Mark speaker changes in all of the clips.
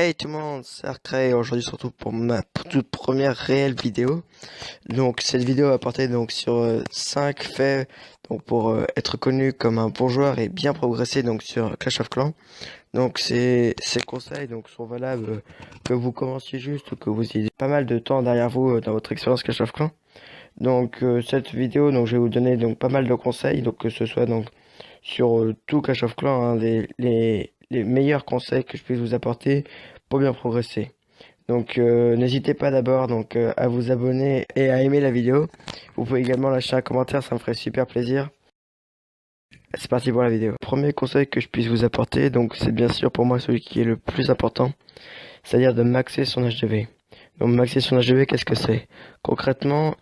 Speaker 1: Hey tout le monde, c'est Arcray. Aujourd'hui surtout pour ma toute première réelle vidéo. Donc cette vidéo va porter donc sur 5 faits donc pour être connu comme un bon joueur et bien progresser donc sur Clash of Clans. Donc ces conseils donc sont valables que vous commenciez juste ou que vous ayez pas mal de temps derrière vous dans votre expérience Clash of Clans. Donc cette vidéo donc je vais vous donner donc pas mal de conseils donc que ce soit donc sur tout Clash of Clans, hein, les meilleurs conseils que je puisse vous apporter pour bien progresser. Donc n'hésitez pas d'abord donc à vous abonner et à aimer la vidéo. Vous pouvez également lâcher un commentaire, ça me ferait super plaisir. C'est parti pour la vidéo. Premier conseil que je puisse vous apporter, donc c'est bien sûr pour moi celui qui est le plus important, c'est-à-dire de maxer son HDV. Donc maxer son HDV, qu'est-ce que c'est? Concrètement,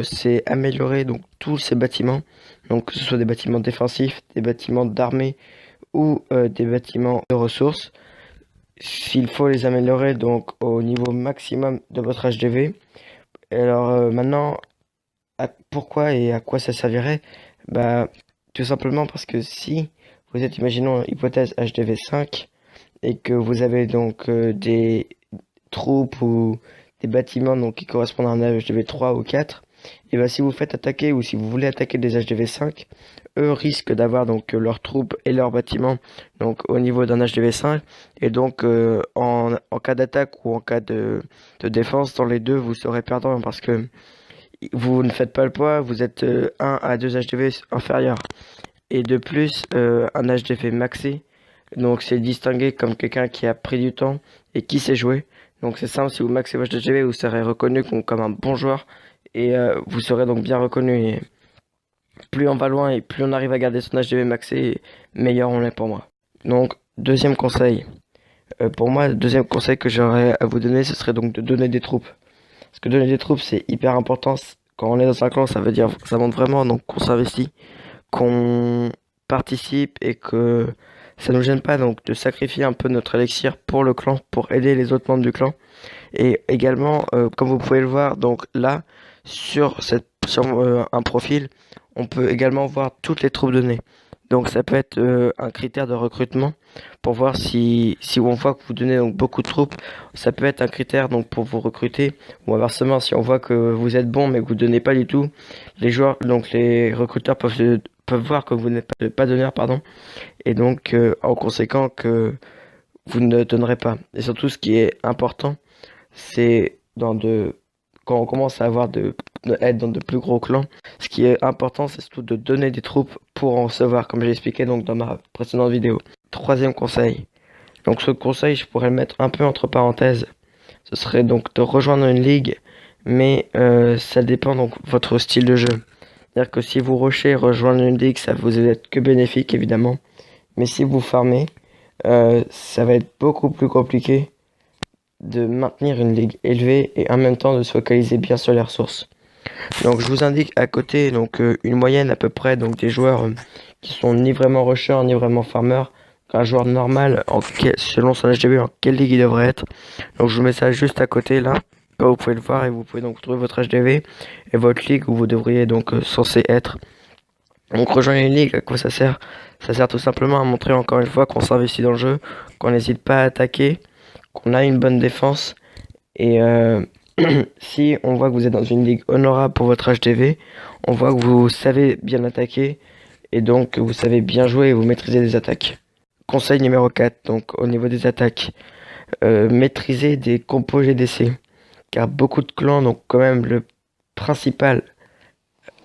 Speaker 1: c'est améliorer donc tous ces bâtiments, donc que ce soit des bâtiments défensifs, des bâtiments d'armée ou des bâtiments de ressources. S'il faut les améliorer donc au niveau maximum de votre HDV. Alors maintenant, pourquoi et à quoi ça servirait? Bah tout simplement parce que si vous êtes, imaginons hypothèse HDV 5 et que vous avez donc des troupes ou des bâtiments donc qui correspondent à un HDV 3 ou 4, et bah si vous faites attaquer ou si vous voulez attaquer des HDV 5, eux risquent d'avoir donc leurs troupes et leurs bâtiments donc au niveau d'un HDV 5, et donc en cas d'attaque ou en cas de défense, dans les deux vous serez perdant parce que vous ne faites pas le poids, vous êtes 1 à 2 HDV inférieurs. Et de plus, un HDV maxé, donc c'est distingué comme quelqu'un qui a pris du temps et qui sait jouer. Donc c'est simple, si vous maxez votre HDV, vous serez reconnu comme un bon joueur et vous serez donc bien reconnu. Et plus on va loin et plus on arrive à garder son HDV maxé, meilleur on est pour moi. Donc deuxième conseil, pour moi, le deuxième conseil que j'aurais à vous donner, ce serait donc de donner des troupes. Parce que donner des troupes, c'est hyper important. Quand on est dans un clan, ça veut dire, ça montre vraiment donc qu'on s'investit, qu'on participe et que ça nous gêne pas donc de sacrifier un peu notre élixir pour le clan, pour aider les autres membres du clan. Et également, comme vous pouvez le voir, donc là, sur un profil, on peut également voir toutes les troupes données. Donc ça peut être un critère de recrutement pour voir si on voit que vous donnez donc beaucoup de troupes, ça peut être un critère donc pour vous recruter, ou inversement si on voit que vous êtes bon mais que vous donnez pas du tout, les joueurs donc les recruteurs peuvent voir que vous n'êtes pas donneur, pardon, et donc en conséquent que vous ne donnerez pas. Et surtout ce qui est important, c'est quand on commence à être dans de plus gros clans, ce qui est important, c'est surtout de donner des troupes pour en recevoir, comme j'ai expliqué donc dans ma précédente vidéo. Troisième conseil. Donc ce conseil, je pourrais le mettre un peu entre parenthèses. Ce serait donc de rejoindre une ligue, mais ça dépend donc de votre style de jeu. C'est-à-dire que si vous rushez rejoindre une ligue, ça vous est que bénéfique évidemment. Mais si vous farmez, ça va être beaucoup plus compliqué de maintenir une ligue élevée et en même temps de se focaliser bien sur les ressources. Donc je vous indique à côté donc une moyenne à peu près donc des joueurs qui sont ni vraiment rushers ni vraiment farmers. Un joueur normal selon son HDV en quelle ligue il devrait être. Donc je vous mets ça juste à côté là. Là, vous pouvez le voir et vous pouvez donc trouver votre HDV et votre ligue où vous devriez donc censé être. Donc rejoindre une ligue, à quoi ça sert? Ça sert tout simplement à montrer encore une fois qu'on s'investit dans le jeu, qu'on n'hésite pas à attaquer, qu'on a une bonne défense. Et si on voit que vous êtes dans une ligue honorable pour votre HDV, on voit que vous savez bien attaquer et donc que vous savez bien jouer et vous maîtrisez les attaques. Conseil numéro 4, donc au niveau des attaques, maîtriser des compos GDC. Car beaucoup de clans, donc quand même principal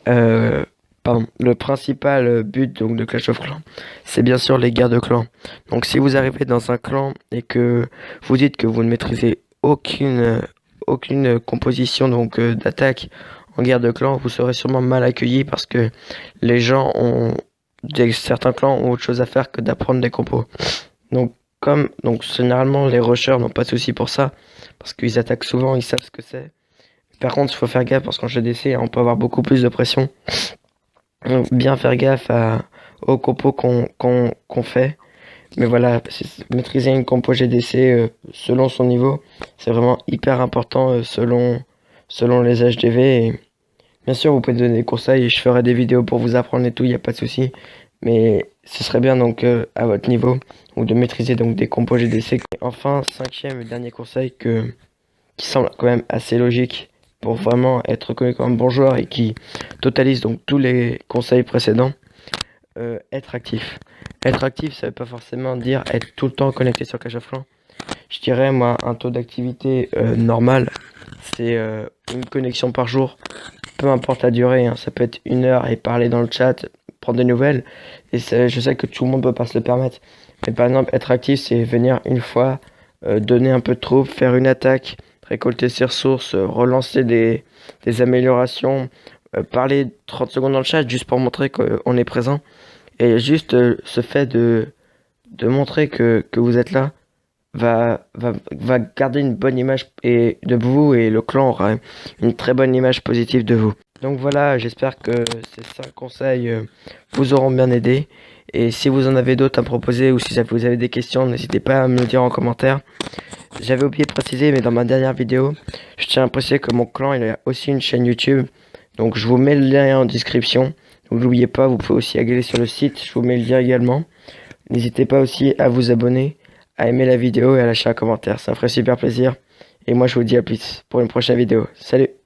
Speaker 1: le principal but donc de Clash of Clans, c'est bien sûr les guerres de clans. Donc si vous arrivez dans un clan et que vous dites que vous ne maîtrisez aucune composition donc d'attaque en guerre de clans, vous serez sûrement mal accueilli parce que les gens certains clans ont autre chose à faire que d'apprendre des compos. Donc généralement les rushers n'ont pas de souci pour ça parce qu'ils attaquent souvent, ils savent ce que c'est. Par contre, il faut faire gaffe parce qu'en GDC, on peut avoir beaucoup plus de pression. Donc, bien faire gaffe aux compos qu'on fait. Mais voilà, maîtriser une compo GDC selon son niveau, c'est vraiment hyper important selon les HDV. Et bien sûr, vous pouvez donner des conseils et je ferai des vidéos pour vous apprendre et tout, il n'y a pas de souci. mais ce serait bien donc à votre niveau ou de maîtriser donc des compos GDC. Et enfin, cinquième et dernier conseil qui semble quand même assez logique pour vraiment être reconnu comme un bon joueur et qui totalise donc tous les conseils précédents, être actif. Être actif, ça veut pas forcément dire être tout le temps connecté sur Clash of Clans. Je dirais, moi, un taux d'activité normal, c'est une connexion par jour, peu importe la durée, hein. Ça peut être 1 heure et parler dans le chat, prendre des nouvelles. Et je sais que tout le monde peut pas se le permettre. Mais par exemple, être actif, c'est venir une fois, donner un peu de troupes, faire une attaque, récolter ses ressources, relancer des améliorations, parler 30 secondes dans le chat juste pour montrer qu'on est présent. Et juste ce fait de montrer que vous êtes là va garder une bonne image de vous, et le clan aura une très bonne image positive de vous. Donc voilà, j'espère que ces 5 conseils vous auront bien aidé. Et si vous en avez d'autres à me proposer ou si vous avez des questions, n'hésitez pas à me le dire en commentaire. J'avais oublié de préciser, mais dans ma dernière vidéo, je tiens à préciser que mon clan il a aussi une chaîne YouTube. Donc je vous mets le lien en description. Donc n'oubliez pas, vous pouvez aussi aller sur le site, je vous mets le lien également. N'hésitez pas aussi à vous abonner, à aimer la vidéo et à lâcher un commentaire. Ça me ferait super plaisir. Et moi je vous dis à plus pour une prochaine vidéo. Salut!